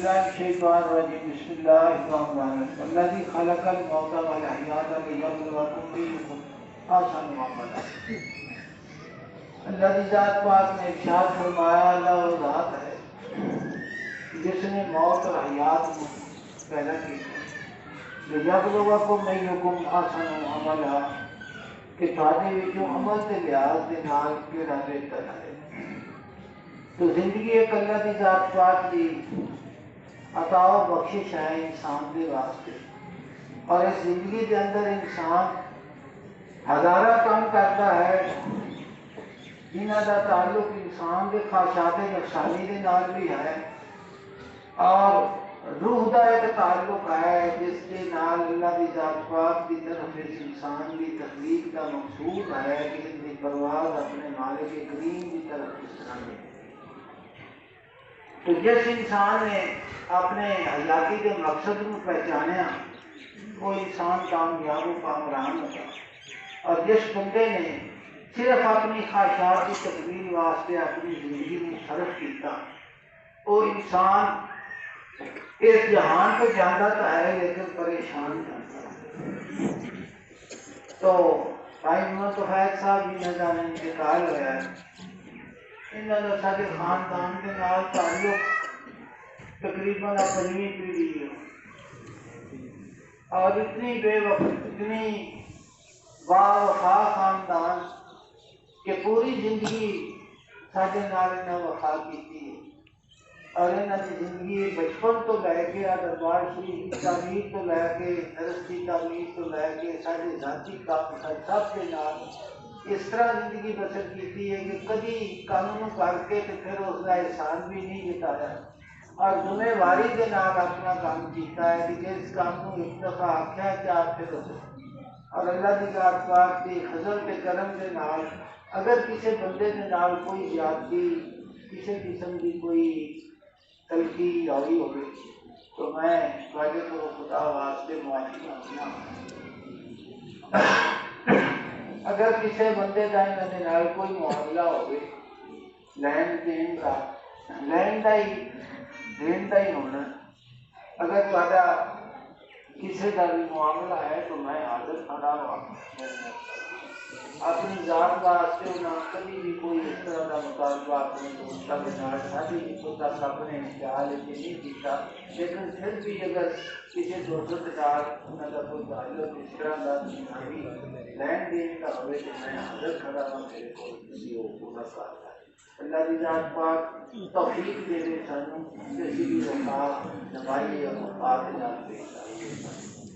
باللہ من الشیطان الرجیم بسم اللہ الرحمن الرحیم الذی خلق الموت والحیاۃ لیبلوکم ایکم احسن عملا۔ اللہ کی ذات پاک نے ارشاد فرمایا اللہ وہ ذات ہے جس نے موت اور حیات کو پیدا کی لیبلوکم ایکم احسن عملا کہ تھوڑے وچوں عمل کے لحاظ کے نال کیڑا بہتر ہے۔ تو زندگی ایک اللہ کی ذات پاک کی عطا و بخشش ہے انسان کے واسطے، اور اس زندگی کے اندر انسان ہزارہ کام کرتا ہے جنہ کا تعلق انسان کے خواہشات نفسانی کے نال بھی ہے، اور روح کا ایک تعلق ہے جس کے نال اللہ کی ذات پاک کی طرف اس انسان کی تخلیق کا مقصود ہے کہ ان کی پرواز اپنے مالک کریم کی طرف اس طرح ہے۔ تو جس انسان نے اپنے حیاتی کے مقصد کو پہچانیا وہ انسان کامیاب و کامران ہوگا، اور جس بندے نے صرف اپنی خواہشات کی تکمیل واسطے اپنی زندگی میں صرف کیتا وہ انسان اس جہان پہ جانا تو ہے لیکن پریشان جاتا ہے۔ تو بھائی محمد توفیق صاحب جی کا انتقال ہوا ہے، انہوں نے سارے خاندان کے نال تعلق تقریباً اپنی پیڑھی ہے، اور اتنی بے وفا اتنی با وفا خاندان کہ پوری زندگی سارے نال انہیں وفا کی ہے، اور انہوں کی زندگی بچپن تو لے کے دربار شریف کی تعمیر تو لے کے درس کی تعمیر تو لے کے سارے ذاتی کام سب کے نال اس طرح زندگی بسر کی ہے کہ کبھی قانون کر کے تو پھر اس کا احسان بھی نہیں جتایا، اور ذمہ واری کے نال اپنا کام کیتا ہے کہ جس کام کو ایک دفعہ آخیا چار پھر ہو جائے، اور اللہ کی ذات پاک کی فضل کے کرم کے نال اگر کسی بندے کے نال کوئی زیادتی کسی قسم کی کوئی تلخی آئی ہوگی تو میں تھوڑے کو خدا واسطے معافی مانگنا۔ اگر کسی بندے کا انہوں نال کوئی معاملہ ہوگی لین دین کا لین کا ہی دین کا ہی ہونا، اگر تھوڑا کسی کا بھی معاملہ ہے تو میں حاضر کھڑا ہوا اپنی ذات واسطے نہ کبھی بھی کوئی اس طرح کا مطالبہ اپنے دوستوں کے ساتھ شادی جتوں تک اپنے خیال نہیں کیتا، لیکن پھر بھی اگر کسی دوست کے ساتھ انہوں کا کوئی تعلق اس طرح کا دنیاوی لین دین کا ہوئے تو میں حاضر کھڑا ہوں، میرے کو کسی کو پورا کرتا ہے۔ اللہ کی ذات پاک توفیق دے دے سانوں کسی بھی وفا نبھائی اور وفا کے نال پیش آئیے۔